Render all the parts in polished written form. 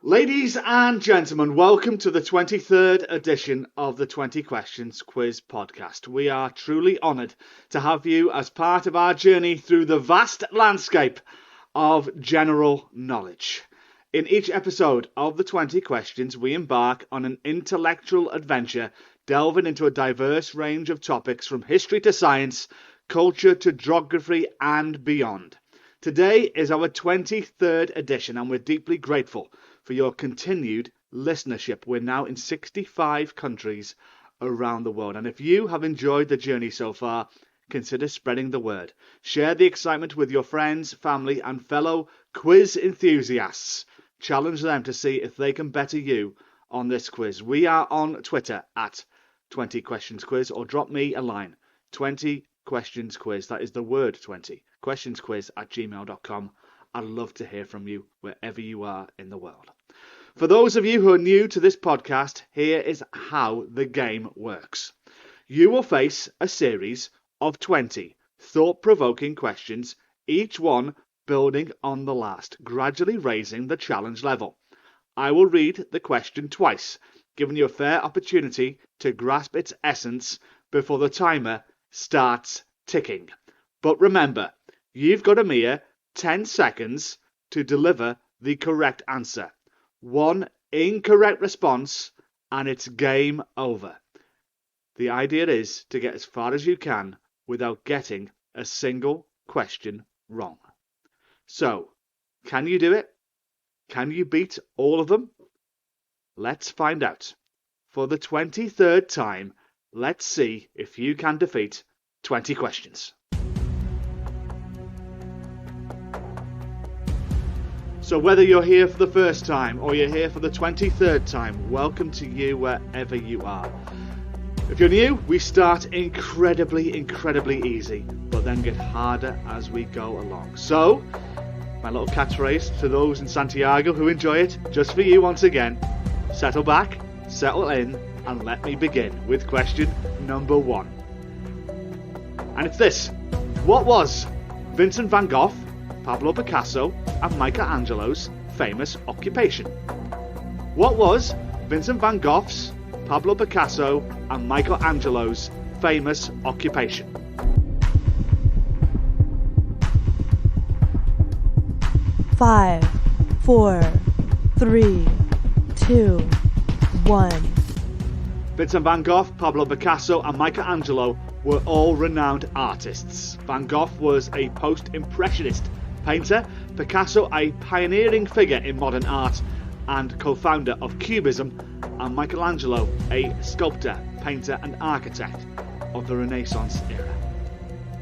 Ladies and gentlemen, welcome to the 23rd edition of the 20 Questions Quiz podcast. We are truly honoured to have you as part of our journey through the vast landscape of general knowledge. In each episode of the 20 Questions, we embark on an intellectual adventure, delving into a diverse range of topics from history to science, culture to geography and beyond. Today is our 23rd edition and we're deeply grateful for your continued listenership. We're now in 65 countries around the world. And if you have enjoyed the journey so far, consider spreading the word. Share the excitement with your friends, family, and fellow quiz enthusiasts. Challenge them to see if they can better you on this quiz. We are on Twitter at 20 Questions Quiz, or drop me a line. 20 Questions Quiz. That is the word 20. questionsquiz@gmail.com. I'd love to hear from you wherever you are in the world. For those of you who are new to this podcast, here is how the game works. You will face a series of 20 thought-provoking questions, each one building on the last, gradually raising the challenge level. I will read the question twice, giving you a fair opportunity to grasp its essence before the timer starts ticking. But remember, you've got a mere 10 seconds to deliver the correct answer. One incorrect response and it's game over. The idea is to get as far as you can without getting a single question wrong. So, can you do it? Can you beat all of them? Let's find out. For the 23rd time, let's see if you can defeat 20 questions. So whether you're here for the first time or you're here for the 23rd time, welcome to you wherever you are. If you're new, we start incredibly easy, but then get harder as we go along. So, my little catchphrase to those in Santiago who enjoy it, just for you once again, settle back, settle in, and let me begin with question number 1. And it's this: what was Vincent van Gogh, Pablo Picasso, and Michelangelo's famous occupation? What was Vincent van Gogh's, Pablo Picasso, and Michelangelo's famous occupation? Five, 4, 3, 2, 1. Vincent van Gogh, Pablo Picasso, and Michelangelo were all renowned artists. Van Gogh was a post-impressionist painter, Picasso a pioneering figure in modern art and co-founder of Cubism, and Michelangelo a sculptor, painter and architect of the Renaissance era.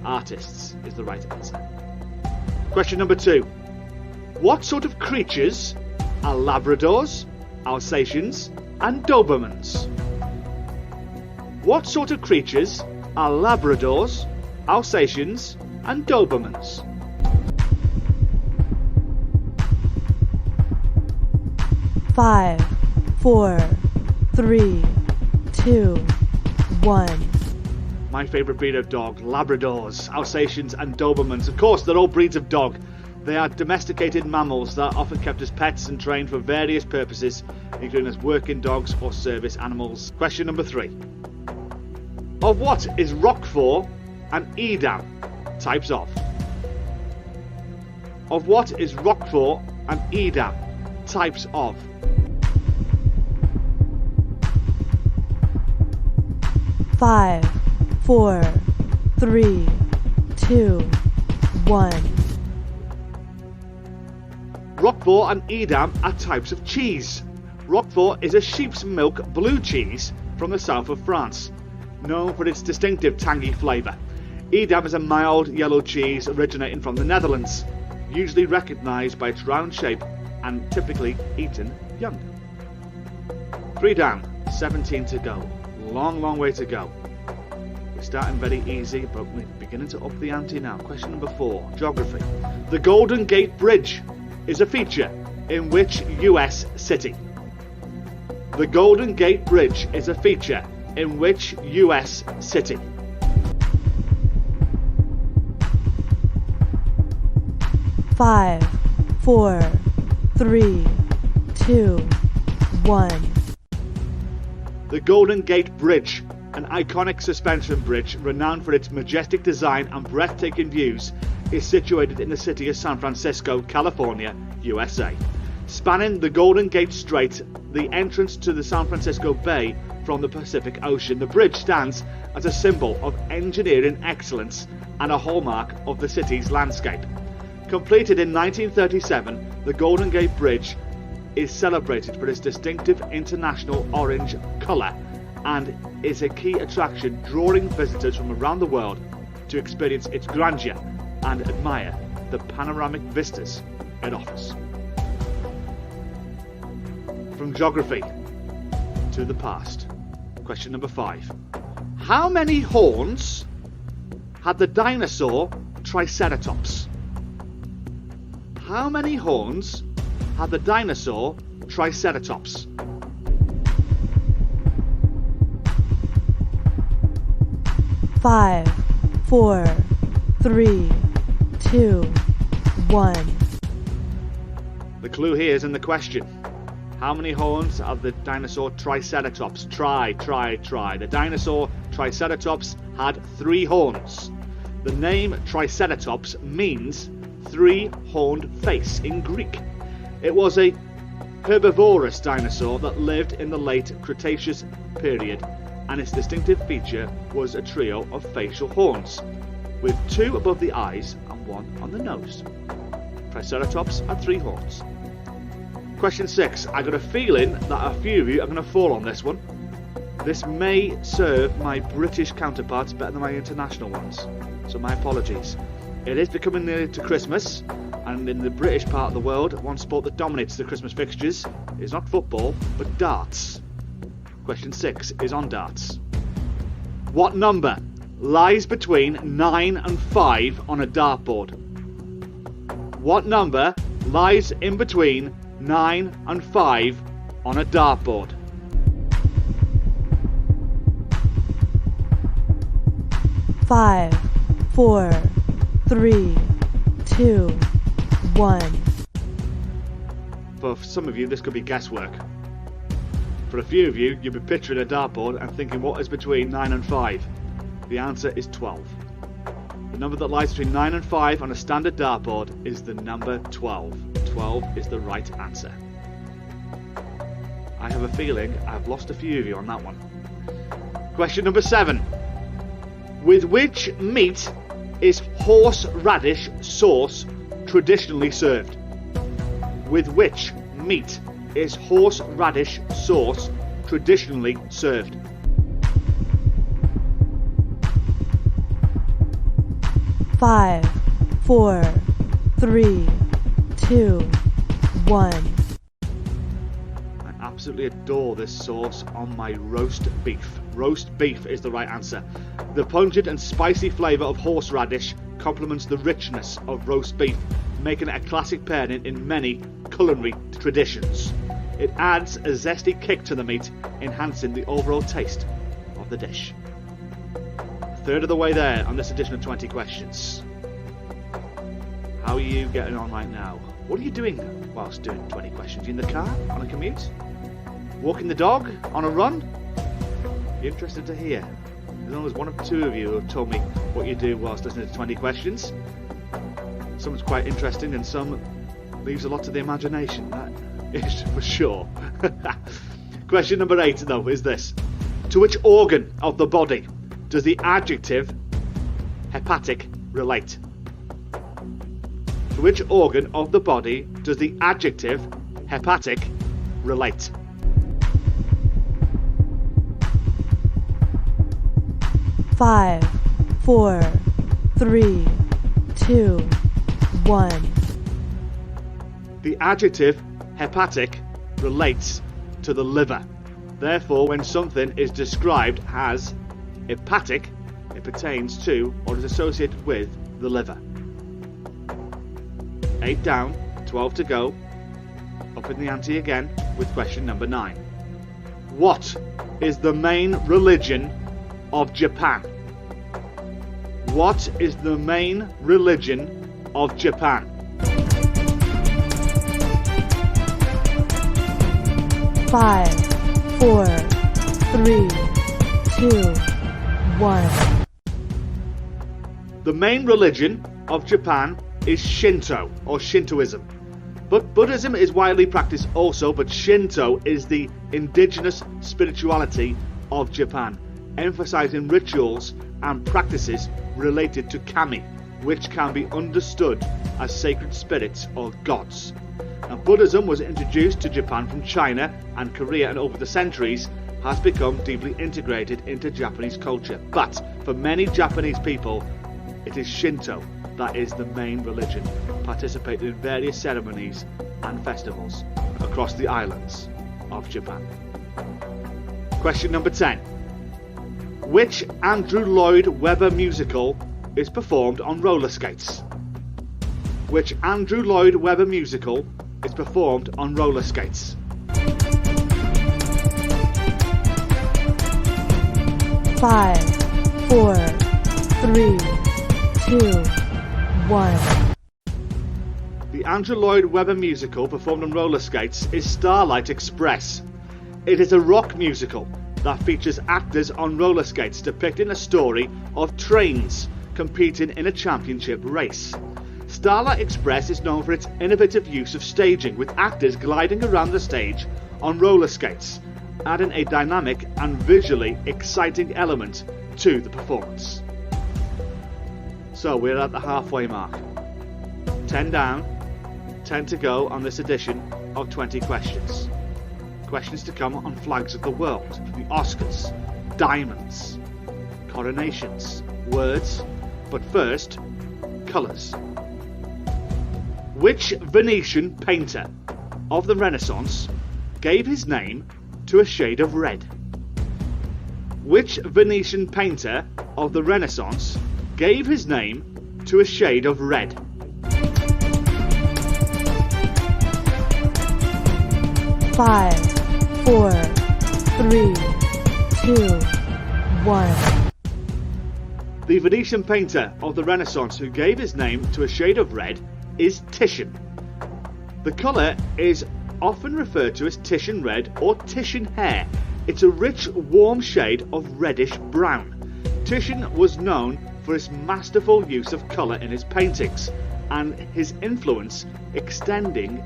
Artists is the right answer. Question number 2. What sort of creatures are Labradors, Alsatians and Dobermans? What sort of creatures are Labradors, Alsatians and Dobermans? Five, 4, 3, 2, 1. My favourite breed of dog, Labradors, Alsatians and Dobermans. Of course, they're all breeds of dog. They are domesticated mammals that are often kept as pets and trained for various purposes, including as working dogs or service animals. Question number 3. Of what is Roquefort and Edam types of? Of what is Roquefort and Edam types of? Five, 4, 3, 2, 1. Roquefort and Edam are types of cheese. Roquefort is a sheep's milk blue cheese from the south of France, known for its distinctive tangy flavour. Edam is a mild yellow cheese originating from the Netherlands, usually recognised by its round shape and typically eaten young. 3 down, 17 to go. Long way to go. We're starting very easy, but we're beginning to up the ante now. Question number 4, geography. The Golden Gate Bridge is a feature in which US city? The Golden Gate Bridge is a feature in which US city? Five, 4, 3, 2, 1. The Golden Gate Bridge, an iconic suspension bridge renowned for its majestic design and breathtaking views, is situated in the city of San Francisco, California, USA. Spanning the Golden Gate Strait, the entrance to the San Francisco Bay from the Pacific Ocean, the bridge stands as a symbol of engineering excellence and a hallmark of the city's landscape. Completed in 1937, the Golden Gate Bridge is celebrated for its distinctive international orange colour and is a key attraction, drawing visitors from around the world to experience its grandeur and admire the panoramic vistas it offers. From geography to the past. Question number 5. How many horns had the dinosaur Triceratops? How many horns had the dinosaur Triceratops? Five, 4, 3, 2, 1. The clue here is in the question. How many horns have the dinosaur Triceratops? Try. The dinosaur Triceratops had 3 horns. The name Triceratops means 3-horned face in Greek. It was a herbivorous dinosaur that lived in the late Cretaceous period, and its distinctive feature was a trio of facial horns, with 2 above the eyes and 1 on the nose. Triceratops had 3 horns. Question 6. I got a feeling that a few of you are going to fall on this one. This may serve my British counterparts better than my international ones, so my apologies. It is becoming near to Christmas, and in the British part of the world, one sport that dominates the Christmas fixtures is not football, but darts. Question 6 is on darts. What number lies between 9 and 5 on a dartboard? What number lies in between 9 and 5 on a dartboard? Five, 4, 3, 2, 1. For some of you, this could be guesswork. For a few of you, you'll be picturing a dartboard and thinking what is between 9 and 5. The answer is 12. The number that lies between 9 and 5 on a standard dartboard is the number 12. 12 is the right answer. I have a feeling I've lost a few of you on that one. Question number 7. With which meat is horseradish sauce traditionally served? With which meat is horseradish sauce traditionally served? Five, 4, 3, 2, 1. I absolutely adore this sauce on my roast beef. Roast beef is the right answer. The pungent and spicy flavour of horseradish complements the richness of roast beef, making it a classic pairing in many culinary traditions. It adds a zesty kick to the meat, enhancing the overall taste of the dish. A third of the way there on this edition of 20 Questions. How are you getting on right now? What are you doing whilst doing 20 Questions? You in the car? On a commute? Walking the dog? On a run? Be interested to hear. There's always 1 or 2 of you who have told me what you do whilst listening to 20 Questions. Some's quite interesting and some leaves a lot to the imagination, that is for sure. Question number 8 though is this. To which organ of the body does the adjective hepatic relate? To which organ of the body does the adjective hepatic relate? Five, 4, 3, 2, 1. The adjective hepatic relates to the liver. Therefore, when something is described as hepatic, it pertains to or is associated with the liver. 8 down, 12 to go. Up in the ante again with question number 9. What is the main religion of Japan? What is the main religion of Japan? 5, 4, 3, 2, 1. The main religion of Japan is Shinto or Shintoism. But Buddhism is widely practiced also, but Shinto is the indigenous spirituality of Japan, emphasizing rituals and practices related to kami, which can be understood as sacred spirits or gods. Now, Buddhism was introduced to Japan from China and Korea, and over the centuries has become deeply integrated into Japanese culture. But for many Japanese people, it is Shinto that is the main religion, participating in various ceremonies and festivals across the islands of Japan. Question number 10. Which Andrew Lloyd Webber musical is performed on roller skates? Which Andrew Lloyd Webber musical is performed on roller skates? 5, 4, 3, 2, 1. The Andrew Lloyd Webber musical performed on roller skates is Starlight Express. It is a rock musical that features actors on roller skates depicting a story of trains competing in a championship race. Starlight Express is known for its innovative use of staging, with actors gliding around the stage on roller skates, adding a dynamic and visually exciting element to the performance. So we're at the halfway mark. 10 down, 10 to go on this edition of 20 questions. Questions to come on flags of the world, the Oscars, diamonds, coronations, words, but first, colours. Which Venetian painter of the Renaissance gave his name to a shade of red? Which Venetian painter of the Renaissance gave his name to a shade of red? 5, 4, 3, 2, 1. The Venetian painter of the Renaissance who gave his name to a shade of red is Titian. The colour is often referred to as Titian red or Titian hair. It's a rich, warm shade of reddish brown. Titian was known for his masterful use of colour in his paintings, and his influence extending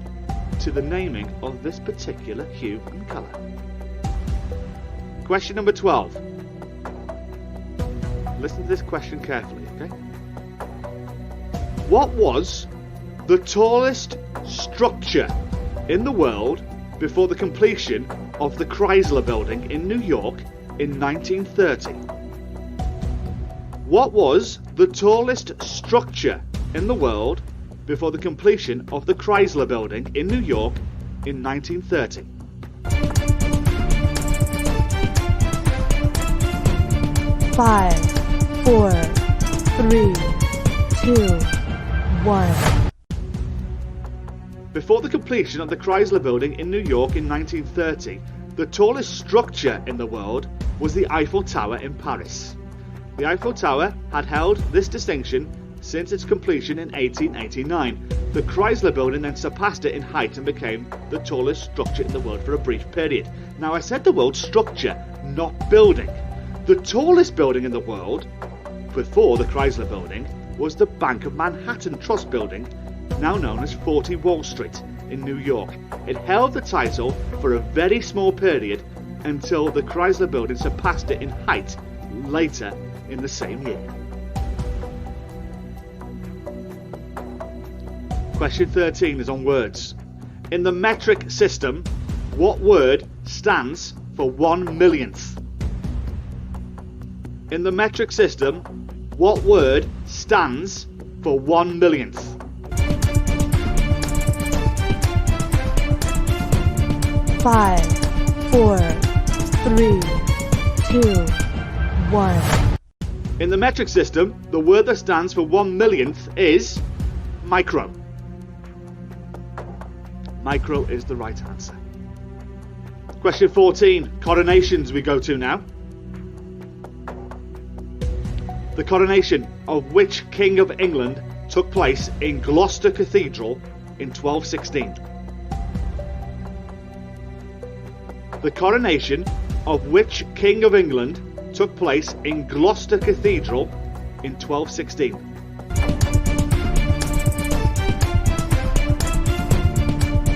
to the naming of this particular hue and colour. Question number 12. Listen to this question carefully, okay? What was the tallest structure in the world before the completion of the Chrysler Building in New York in 1930? What was the tallest structure in the world before the completion of the Chrysler Building in New York in 1930? 5, 4, 3, 2, 1. Before the completion of the Chrysler Building in New York in 1930, the tallest structure in the world was the Eiffel Tower in Paris. The Eiffel Tower had held this distinction since its completion in 1889. The Chrysler Building then surpassed it in height and became the tallest structure in the world for a brief period. Now, I said the word structure, not building. The tallest building in the world before the Chrysler Building was the Bank of Manhattan Trust Building, now known as 40 Wall Street in New York. It held the title for a very small period until the Chrysler Building surpassed it in height later in the same year. Question 13 is on words. In the metric system, what word stands for 1 millionth? In the metric system, what word stands for 1 millionth? 5, 4, 3, 2, 1. In the metric system, the word that stands for 1 millionth is micro. Micro is the right answer. Question 14, coronations we go to now. The coronation of which King of England took place in Gloucester Cathedral in 1216? The coronation of which King of England took place in Gloucester Cathedral in 1216?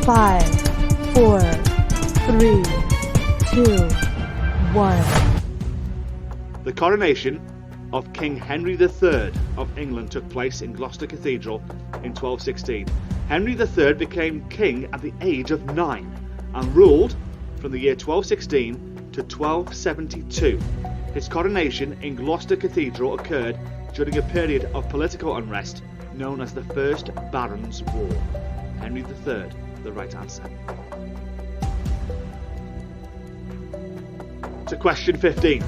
Five, four, three, two, one. The coronation of King Henry III of England took place in Gloucester Cathedral in 1216. Henry III became king at the age of 9 and ruled from the year 1216 to 1272. His coronation in Gloucester Cathedral occurred during a period of political unrest known as the First Barons' War. Henry III, the right answer. To question 15.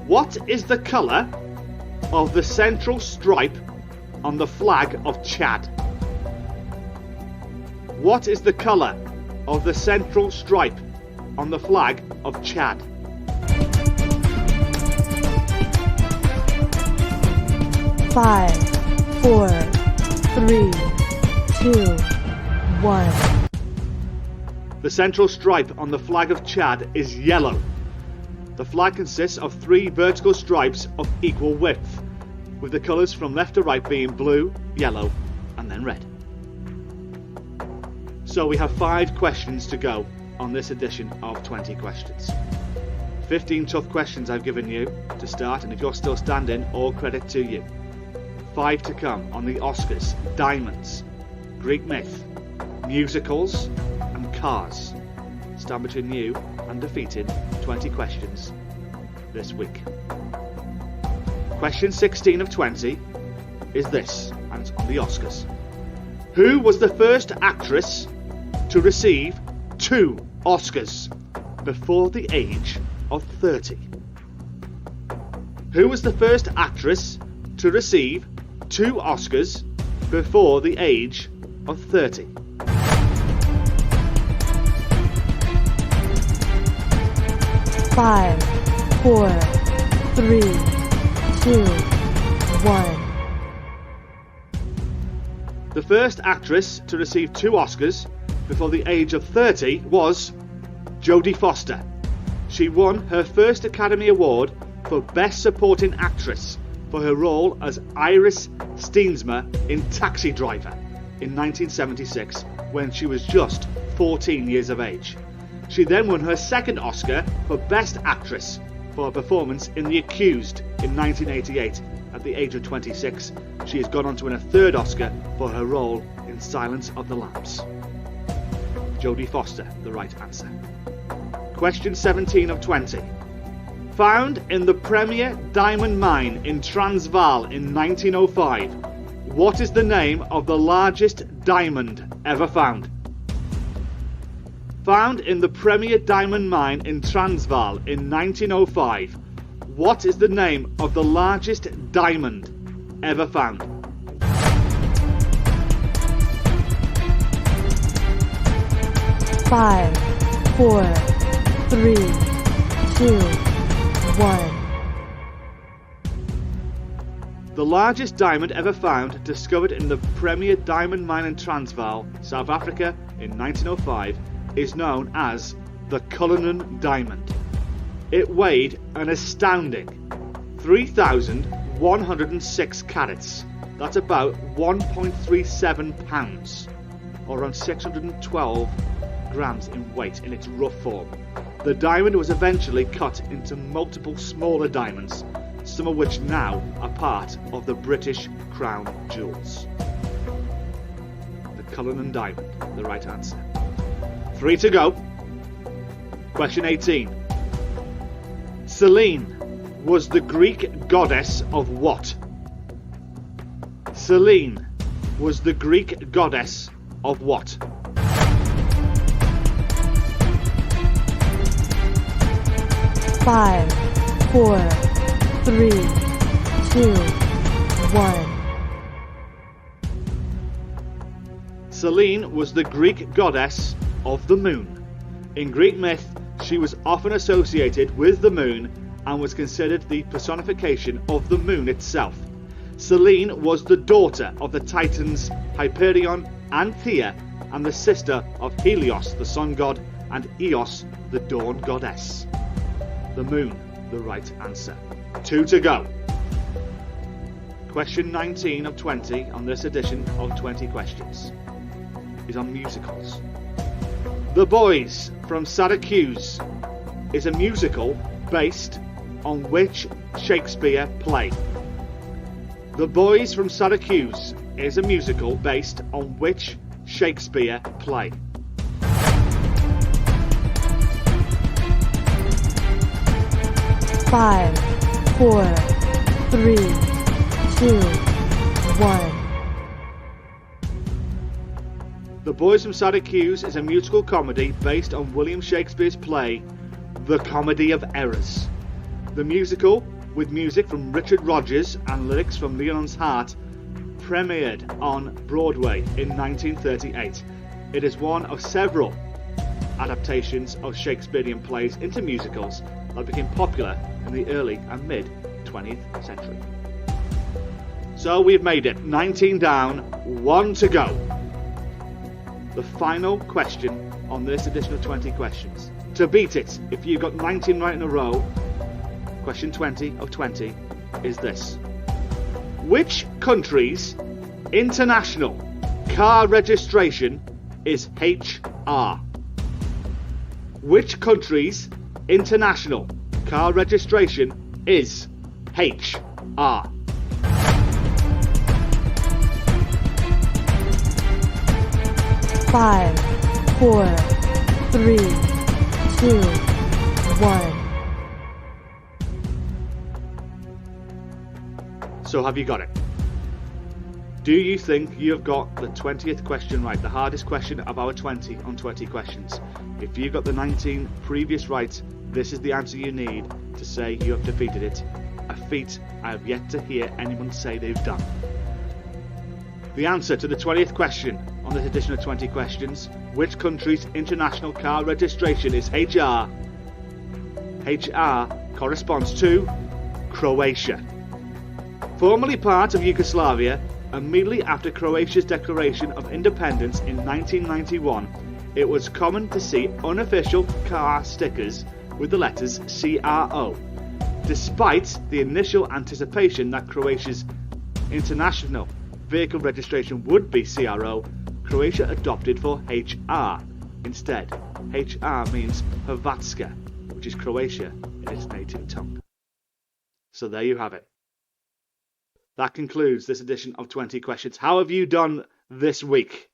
What is the colour of the central stripe on the flag of Chad? What is the colour of the central stripe on the flag of Chad? Five, four, three, two, one. The central stripe on the flag of Chad is yellow. The flag consists of 3 vertical stripes of equal width, with the colours from left to right being blue, yellow, and then red. So we have 5 questions to go on this edition of 20 questions. 15 tough questions I've given you to start, and if you're still standing, all credit to you. 5 to come on the Oscars, diamonds, Greek myth, musicals, and cars. Stand between you and defeating 20 questions this week. Question 16 of 20 is this, and it's on the Oscars. Who was the first actress to receive 2 Oscars before the age of 30? Who was the first actress to receive 2 Oscars before the age of 30? Five, four, three, two, one. The first actress to receive 2 Oscars before the age of 30 was Jodie Foster. She won her first Academy Award for Best Supporting Actress for her role as Iris Steensma in Taxi Driver in 1976 when she was just 14 years of age. She then won her second Oscar for Best Actress for her performance in The Accused in 1988 at the age of 26. She has gone on to win a third Oscar for her role in Silence of the Lambs. Jodie Foster, the right answer. Question 17 of 20. Found in the Premier Diamond Mine in Transvaal in 1905, what is the name of the largest diamond ever found? Found in the Premier Diamond Mine in Transvaal in 1905, what is the name of the largest diamond ever found? Five, four, three, two, one. The largest diamond ever found, discovered in the Premier Diamond Mine in Transvaal, South Africa in 1905, is known as the Cullinan Diamond. It weighed an astounding 3,106 carats. That's about 1.37 pounds, or around 612 grams in weight in its rough form. The diamond was eventually cut into multiple smaller diamonds, some of which now are part of the British Crown Jewels. The Cullinan Diamond, the right answer. 3 to go. Question 18. Selene was the Greek goddess of what? Selene was the Greek goddess of what? Five, four, three, two, one. Selene was the Greek goddess of the moon. In Greek myth, she was often associated with the moon and was considered the personification of the moon itself. Selene was the daughter of the Titans Hyperion and Thea, and the sister of Helios, the sun god, and Eos, the dawn goddess. The moon, the right answer. 2 to go. Question 19 of 20 on this edition of 20 Questions is on musicals. The Boys from Syracuse is a musical based on which Shakespeare play? The Boys from Syracuse is a musical based on which Shakespeare play? Five, 4, 3, 2, 1. The Boys from Syracuse is a musical comedy based on William Shakespeare's play, The Comedy of Errors. The musical, with music from Richard Rodgers and lyrics from Leon's Heart, premiered on Broadway in 1938. It is one of several adaptations of Shakespearean plays into musicals that became popular in the early and mid 20th century. So we've made it 19 down, 1 to go. The final question on this edition of 20 Questions. To beat it, if you got 19 right in a row, question 20 of 20 is this. Which country's international car registration is HR? Which country's international car registration is HR? Five, 4, 3, 2, 1. So have you got it? Do you think you have got the 20th question right, the hardest question of our 20 on 20 questions? If you got the 19 previous right, this is the answer you need to say you have defeated it. A feat I have yet to hear anyone say they've done. The answer to the 20th question on this edition of 20 Questions, which country's international car registration is HR? HR corresponds to Croatia. Formerly part of Yugoslavia, immediately after Croatia's declaration of independence in 1991, it was common to see unofficial car stickers with the letters CRO. Despite the initial anticipation that Croatia's international vehicle registration would be CRO, Croatia adopted for HR instead. HR means Hrvatska, which is Croatia in its native tongue. So there you have it. That concludes this edition of 20 Questions. How have you done this week?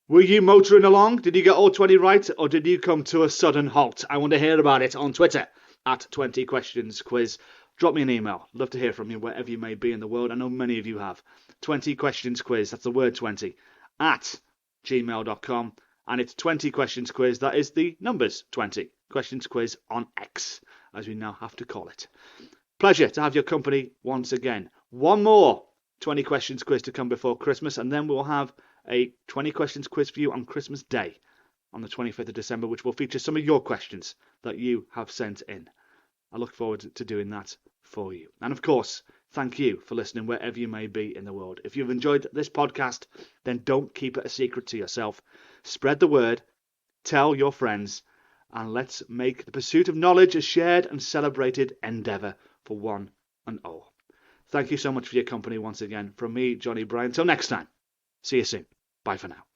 Were you motoring along? Did you get all 20 right, or did you come to a sudden halt? I want to hear about it on Twitter at 20 Questions Quiz. Drop me an email. Love to hear from you wherever you may be in the world. I know many of you have. 20 Questions Quiz, that's the word 20, at gmail.com. And it's 20 Questions Quiz, that is the numbers 20. Questions Quiz on X, as we now have to call it. Pleasure to have your company once again. One more 20 Questions Quiz to come before Christmas, and then we'll have a 20 Questions Quiz for you on Christmas Day, on the 25th of December, which will feature some of your questions that you have sent in. I look forward to doing that for you. And of course, thank you for listening wherever you may be in the world. If you've enjoyed this podcast, then don't keep it a secret to yourself. Spread the word, tell your friends, and let's make the pursuit of knowledge a shared and celebrated endeavour for one and all. Thank you so much for your company once again. From me, Johnny Bryan. Till next time, see you soon. Bye for now.